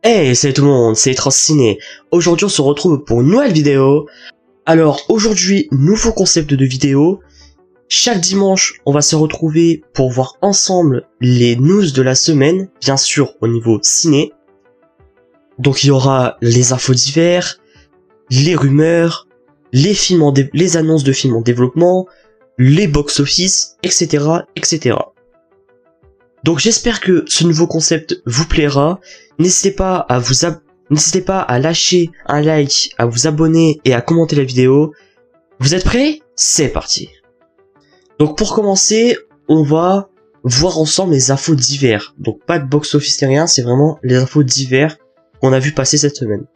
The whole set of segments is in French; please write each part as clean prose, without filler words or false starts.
Hey, salut tout le monde, c'est Transciné. Aujourd'hui, on se retrouve pour une nouvelle vidéo. Alors, aujourd'hui, nouveau concept de vidéo. Chaque dimanche, on va se retrouver pour voir ensemble les news de la semaine, bien sûr, au niveau ciné. Donc, il y aura les infos divers, les rumeurs, les annonces de films en développement, les box-office, etc., etc. Donc j'espère que ce nouveau concept vous plaira. N'hésitez pas à lâcher un like, à vous abonner et à commenter la vidéo. Vous êtes prêts? C'est parti. Donc pour commencer, on va voir ensemble les infos divers. Donc pas de box-office ni rien, c'est vraiment les infos divers qu'on a vu passer cette semaine.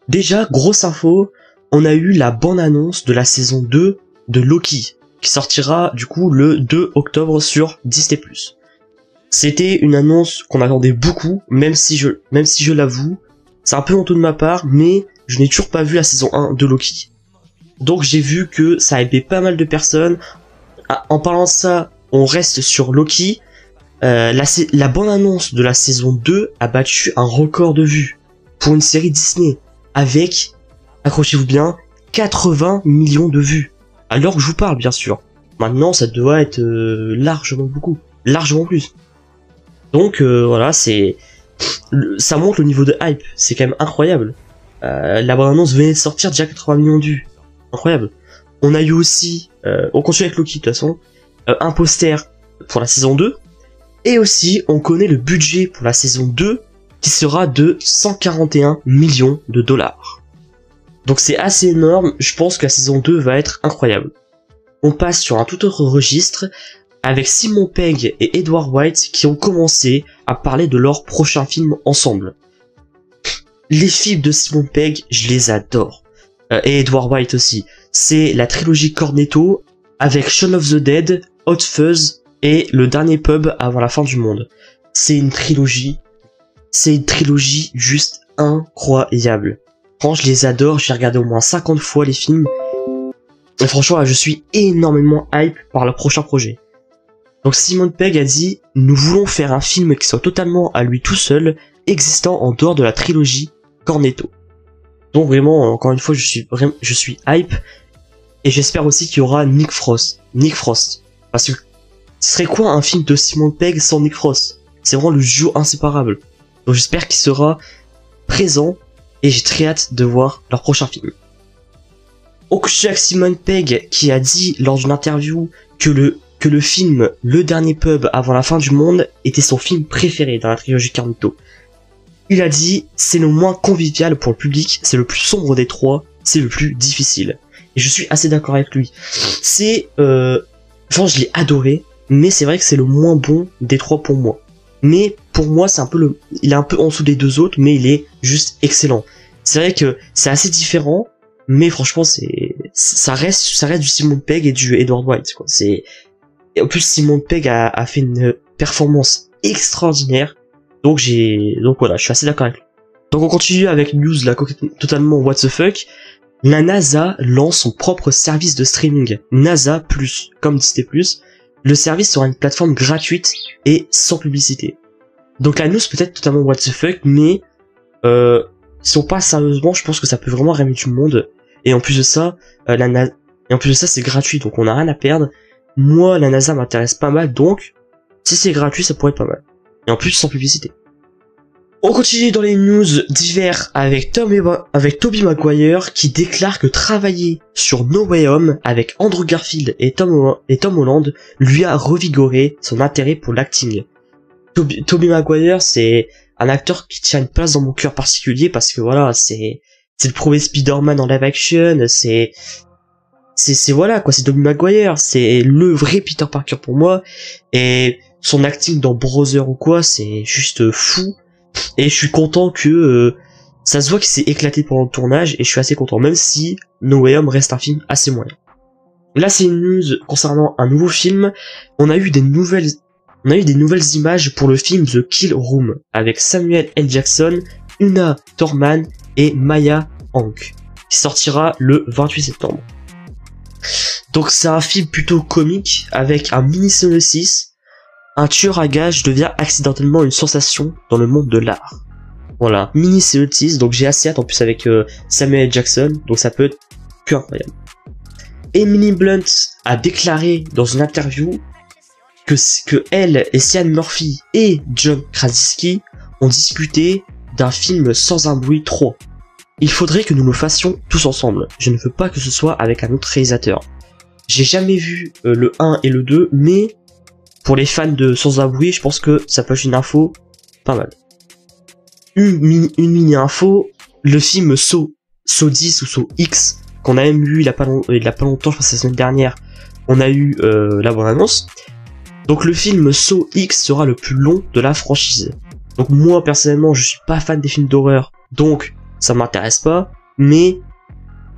Déjà, grosse info, on a eu la bande-annonce de la saison 2 de Loki, qui sortira du coup le 2 octobre sur Disney+. C'était une annonce qu'on attendait beaucoup, même si je l'avoue, c'est un peu honteux de ma part, mais je n'ai toujours pas vu la saison 1 de Loki. Donc j'ai vu que ça a aidé pas mal de personnes. En parlant de ça, on reste sur Loki. La bande-annonce de la saison 2 a battu un record de vues pour une série Disney, avec, accrochez-vous bien, 80 millions de vues. À l'heure que je vous parle, bien sûr. Maintenant, ça doit être largement plus. Donc voilà, ça montre le niveau de hype, c'est quand même incroyable. La bande-annonce venait de sortir, déjà 80 millions de vues, incroyable. On a eu aussi, on continue avec Loki de toute façon, un poster pour la saison 2, et aussi on connaît le budget pour la saison 2 qui sera de 141 millions de dollars. Donc c'est assez énorme, je pense que la saison 2 va être incroyable. On passe sur un tout autre registre, avec Simon Pegg et Edward White qui ont commencé à parler de leur prochain film ensemble. Les films de Simon Pegg, je les adore. Et Edward White aussi. C'est la trilogie Cornetto avec Shaun of the Dead, Hot Fuzz et Le Dernier Pub avant la fin du monde. C'est une trilogie juste incroyable. Franchement, je les adore, j'ai regardé au moins 50 fois les films. Et franchement, je suis énormément hype par le prochain projet. Donc Simon Pegg a dit « Nous voulons faire un film qui soit totalement à lui tout seul, existant en dehors de la trilogie Cornetto. » Donc vraiment, encore une fois, je suis hype. Et j'espère aussi qu'il y aura Nick Frost. Parce que ce serait quoi un film de Simon Pegg sans Nick Frost? C'est vraiment le duo inséparable. Donc j'espère qu'il sera présent et j'ai très hâte de voir leur prochain film. On continue avec Simon Pegg qui a dit lors d'une interview que le film Le Dernier Pub avant la fin du monde était son film préféré dans la trilogie Cornetto. Il a dit « C'est le moins convivial pour le public, c'est le plus sombre des trois, c'est le plus difficile. » Et je suis assez d'accord avec lui. Enfin, je l'ai adoré, mais c'est vrai que c'est le moins bon des trois pour moi. Mais pour moi, il est un peu en dessous des deux autres, mais il est juste excellent. C'est vrai que c'est assez différent, mais franchement, ça reste du Simon Pegg et du Edward White, quoi. Et en plus, Simon Pegg a fait une performance extraordinaire. Donc voilà, je suis assez d'accord avec lui. Donc on continue avec une news là, totalement what the fuck. La NASA lance son propre service de streaming. NASA Plus, comme Disney+. Le service sera une plateforme gratuite et sans publicité. Donc la news peut être totalement what the fuck, mais si on passe sérieusement, je pense que ça peut vraiment ramener du monde. Et en plus de ça, c'est gratuit, donc on n'a rien à perdre. Moi, la NASA m'intéresse pas mal, donc si c'est gratuit, ça pourrait être pas mal. Et en plus, sans publicité. On continue dans les news divers avec Tobey Maguire qui déclare que travailler sur No Way Home avec Andrew Garfield et Tom Holland lui a revigoré son intérêt pour l'acting. Tobey Maguire, c'est un acteur qui tient une place dans mon cœur particulier parce que voilà, c'est le premier Spider-Man en live action, c'est voilà quoi, c'est Tobey Maguire, c'est le vrai Peter Parker pour moi, et son acting dans Brother ou quoi, c'est juste fou, et je suis content que ça se voit qu'il s'est éclaté pendant le tournage, et je suis assez content, même si No Way Home reste un film assez moyen. Là c'est une news concernant un nouveau film. On a eu des nouvelles images pour le film The Kill Room, avec Samuel L. Jackson, Una Thurman et Maya Hank, qui sortira le 28 septembre. Donc c'est un film plutôt comique, avec un mini synopsis. Un tueur à gages devient accidentellement une sensation dans le monde de l'art. Voilà, mini CE6, donc j'ai assez hâte en plus avec Samuel L. Jackson, donc ça peut être que incroyable. Emily Blunt a déclaré dans une interview que elle et Cillian Murphy et John Krasinski ont discuté d'un film Sans un bruit 3. Il faudrait que nous le fassions tous ensemble. Je ne veux pas que ce soit avec un autre réalisateur. J'ai jamais vu le 1 et le 2, mais pour les fans de Sans un bruit, je pense que ça peut être une info pas mal. Une mini info, le film Saw 10 ou Saw X, qu'on a même eu il y a pas longtemps, je pense la semaine dernière, on a eu la bonne annonce. Donc le film Saw X sera le plus long de la franchise. Donc moi personnellement je suis pas fan des films d'horreur, donc ça m'intéresse pas, mais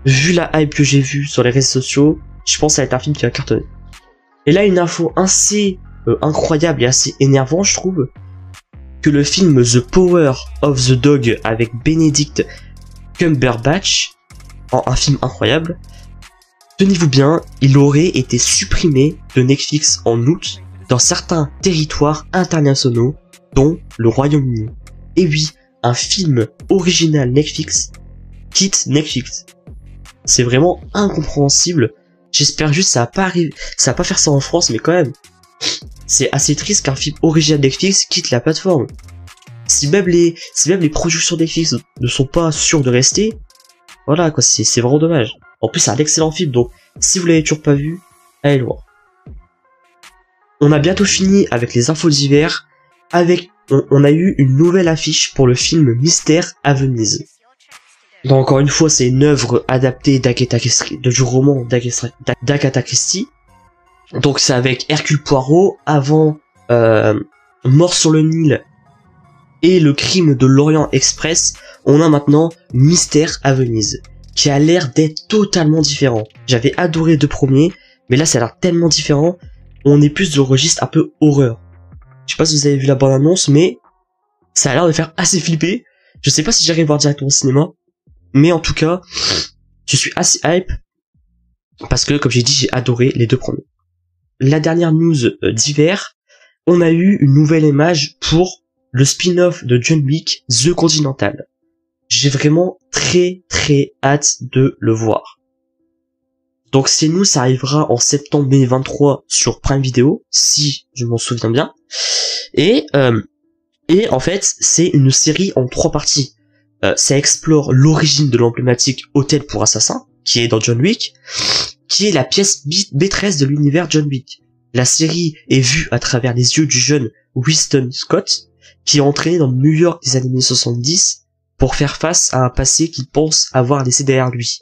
vu la hype que j'ai vue sur les réseaux sociaux, je pense que ça va être un film qui va cartonner. Et là une info assez incroyable et assez énervante je trouve, que le film The Power of the Dog avec Benedict Cumberbatch, un film incroyable, tenez-vous bien, il aurait été supprimé de Netflix en août dans certains territoires internationaux, dont le Royaume-Uni. Et oui, un film original Netflix quitte Netflix. C'est vraiment incompréhensible. J'espère juste que ça va pas faire ça en France, mais quand même, c'est assez triste qu'un film original Netflix quitte la plateforme. Si même les productions Netflix ne sont pas sûres de rester, voilà quoi, c'est vraiment dommage. En plus c'est un excellent film, donc si vous l'avez toujours pas vu, allez le voir. On a bientôt fini avec les infos d'hiver, on a eu une nouvelle affiche pour le film Mystère à Venise. Donc encore une fois c'est une œuvre adaptée du roman d'Agatha Christie. Donc c'est avec Hercule Poirot, avant Mort sur le Nil et le crime de l'Orient Express, on a maintenant Mystère à Venise, qui a l'air d'être totalement différent. J'avais adoré les deux premiers, mais là ça a l'air tellement différent, on est plus de registre un peu horreur. Je sais pas si vous avez vu la bande-annonce, mais ça a l'air de faire assez flipper. Je sais pas si j'irai voir directement au cinéma, mais en tout cas, je suis assez hype, parce que comme j'ai dit, j'ai adoré les deux premiers. La dernière news d'hiver, on a eu une nouvelle image pour le spin-off de John Wick, The Continental. J'ai vraiment très hâte de le voir. Donc c'est nous, ça arrivera en septembre 2023 sur Prime Video, si je m'en souviens bien. Et en fait, c'est une série en 3 parties. Ça explore l'origine de l'emblématique Hôtel pour Assassins, qui est dans John Wick, qui est la pièce maîtresse de l'univers John Wick. La série est vue à travers les yeux du jeune Winston Scott, qui est entraîné dans le New York des années 1970 pour faire face à un passé qu'il pense avoir laissé derrière lui.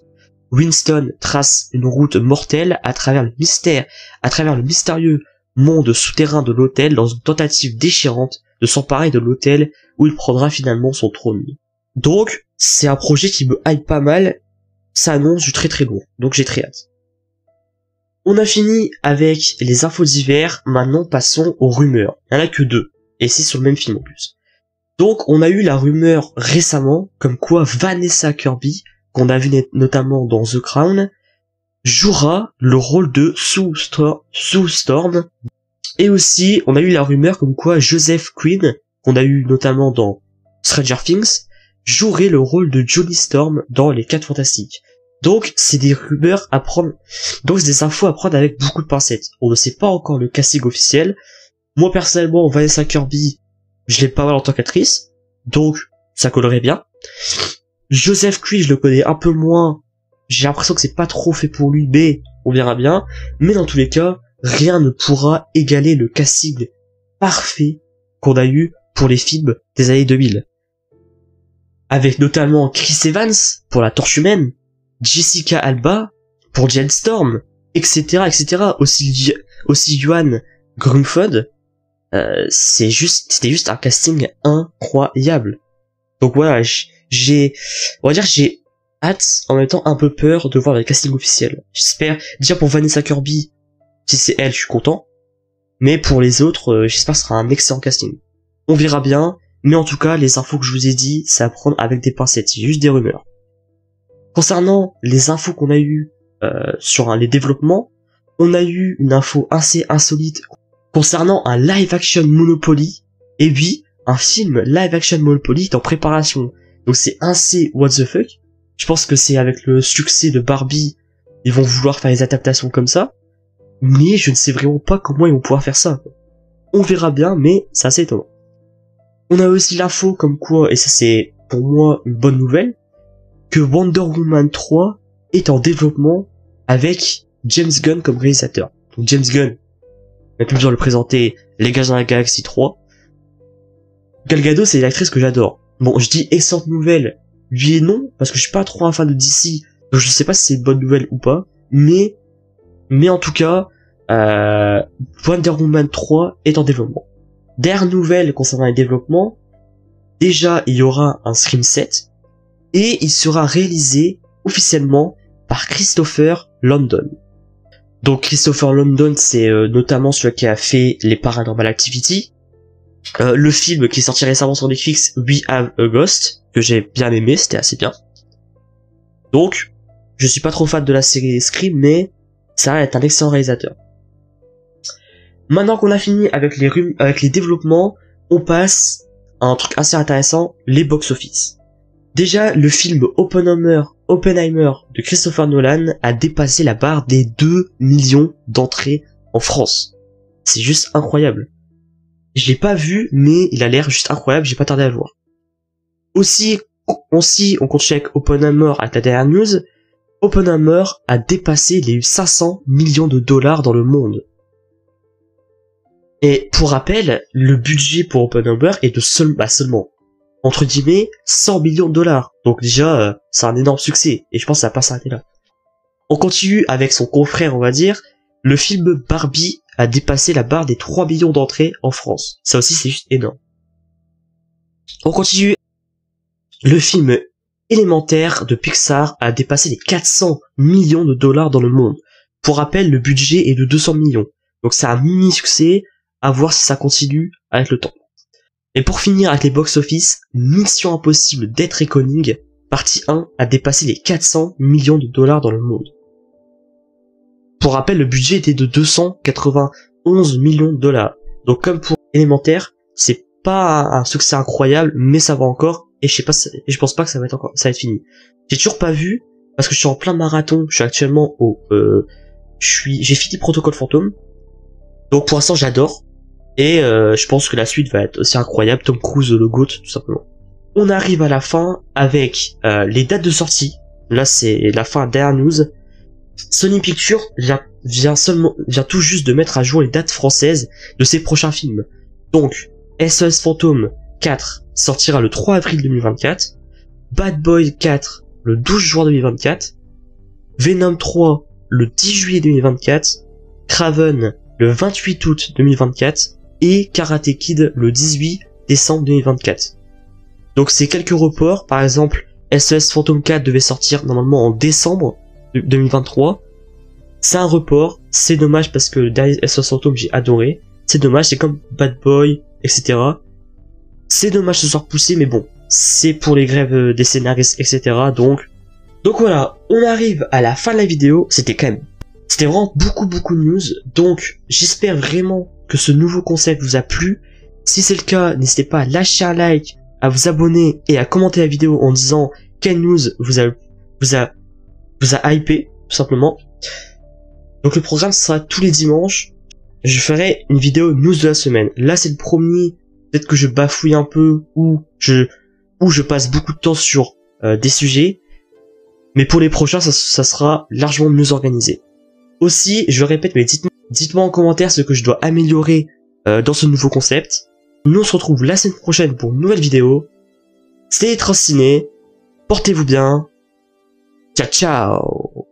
Winston trace une route mortelle à travers le mystérieux monde souterrain de l'hôtel dans une tentative déchirante de s'emparer de l'hôtel où il prendra finalement son trône. Donc, c'est un projet qui me hype pas mal, ça annonce du très lourd, donc j'ai très hâte. On a fini avec les infos d'hiver, maintenant passons aux rumeurs. Il n'y en a que 2, et c'est sur le même film en plus. Donc on a eu la rumeur récemment, comme quoi Vanessa Kirby, qu'on a vu notamment dans The Crown, jouera le rôle de Sue Storm. Et aussi, on a eu la rumeur comme quoi Joseph Quinn, qu'on a eu notamment dans Stranger Things, jouerait le rôle de Johnny Storm dans Les 4 Fantastiques. Donc, c'est des rumeurs à prendre, donc c'est des infos à prendre avec beaucoup de pincettes. On ne sait pas encore le casting officiel. Moi, personnellement, Vanessa Kirby, je l'ai pas mal en tant qu'actrice, donc ça collerait bien. Joseph Quinn, je le connais un peu moins, j'ai l'impression que c'est pas trop fait pour lui, mais on verra bien. Mais dans tous les cas, rien ne pourra égaler le casting parfait qu'on a eu pour les films des années 2000. Avec notamment Chris Evans pour la Torche Humaine, Jessica Alba pour Jane Storm, etc. Aussi Johan Grumfod. C'était juste un casting incroyable. Donc voilà, j'ai hâte, en même temps un peu peur de voir le casting officiel. J'espère, déjà pour Vanessa Kirby, si c'est elle, je suis content. Mais pour les autres, j'espère que ce sera un excellent casting. On verra bien, mais en tout cas, les infos que je vous ai dit, c'est à prendre avec des pincettes, c'est juste des rumeurs. Concernant les infos qu'on a eues sur les développements, on a eu une info assez insolite concernant un live action Monopoly. Et oui, un film live action Monopoly est en préparation. Donc c'est assez what the fuck. Je pense que c'est avec le succès de Barbie, ils vont vouloir faire des adaptations comme ça. Mais je ne sais vraiment pas comment ils vont pouvoir faire ça. On verra bien, mais c'est assez étonnant. On a aussi l'info comme quoi, et ça c'est pour moi une bonne nouvelle, que Wonder Woman 3 est en développement avec James Gunn comme réalisateur. Donc James Gunn, on a plus besoin de le présenter, Les Gardiens de la Galaxie 3. Gal Gadot, c'est l'actrice que j'adore. Bon, je dis excellente nouvelle, oui et non, parce que je suis pas trop un fan de DC, donc je sais pas si c'est une bonne nouvelle ou pas, mais en tout cas, Wonder Woman 3 est en développement. Dernière nouvelle concernant les développements, déjà il y aura un Scream 7, et il sera réalisé officiellement par Christopher Landon. Donc Christopher Landon, c'est notamment celui qui a fait les Paranormal Activity, le film qui est sorti récemment sur Netflix, We Have a Ghost, que j'ai bien aimé, c'était assez bien. Donc, je suis pas trop fan de la série Scream, mais ça va être un excellent réalisateur. Maintenant qu'on a fini avec les développements, on passe à un truc assez intéressant, les box-office. Déjà, le film Oppenheimer de Christopher Nolan a dépassé la barre des 2 millions d'entrées en France. C'est juste incroyable. Je l'ai pas vu, mais il a l'air juste incroyable, j'ai pas tardé à le voir. Aussi, on continue avec Oppenheimer avec la dernière news. Oppenheimer a dépassé les 500 millions de dollars dans le monde. Et pour rappel, le budget pour Oppenheimer est de seulement, entre guillemets, 100 millions de dollars. Donc déjà, c'est un énorme succès, et je pense que ça va pas s'arrêter là. On continue avec son confrère, on va dire. Le film Barbie a dépassé la barre des 3 millions d'entrées en France. Ça aussi, c'est juste énorme. On continue. Le film Élémentaire de Pixar a dépassé les 400 millions de dollars dans le monde. Pour rappel, le budget est de 200 millions. Donc c'est un mini succès, à voir si ça continue avec le temps. Et pour finir avec les box-office, Mission Impossible Dead Reckoning, partie 1, a dépassé les 400 millions de dollars dans le monde. Pour rappel, le budget était de 291 millions de dollars. Donc comme pour Élémentaire, c'est pas un succès incroyable, mais ça va encore, et je pense pas que ça va être fini. J'ai toujours pas vu, parce que je suis en plein marathon, je suis actuellement j'ai fini Protocole Fantôme. Donc pour l'instant j'adore, et je pense que la suite va être aussi incroyable, Tom Cruise le GOAT, tout simplement. On arrive à la fin avec les dates de sortie. Là c'est la fin, dernière news. Sony Pictures vient tout juste de mettre à jour les dates françaises de ses prochains films. Donc, SOS Fantôme 4 sortira le 3 avril 2024, Bad Boy 4 le 12 juin 2024, Venom 3 le 10 juillet 2024, Kraven le 28 août 2024 et Karate Kid le 18 décembre 2024. Donc c'est quelques reports, par exemple SOS Fantôme 4 devait sortir normalement en décembre 2023. C'est un report, c'est dommage parce que le dernier SOS Fantôme j'ai adoré. C'est dommage, c'est comme Bad Boy, etc. C'est dommage de se faire pousser, mais bon, c'est pour les grèves des scénaristes, etc. Donc voilà, on arrive à la fin de la vidéo. C'était vraiment beaucoup de news. Donc j'espère vraiment que ce nouveau concept vous a plu. Si c'est le cas, n'hésitez pas à lâcher un like, à vous abonner et à commenter la vidéo en disant quelle news vous a hypé, tout simplement. Donc le programme sera tous les dimanches. Je ferai une vidéo news de la semaine. Là c'est le premier, peut-être que je bafouille un peu ou je passe beaucoup de temps sur des sujets. Mais pour les prochains, ça sera largement mieux organisé. Aussi, je répète, mais dites-moi en commentaire ce que je dois améliorer dans ce nouveau concept. Nous on se retrouve la semaine prochaine pour une nouvelle vidéo. C'était Transciné. Portez-vous bien. Ciao ciao.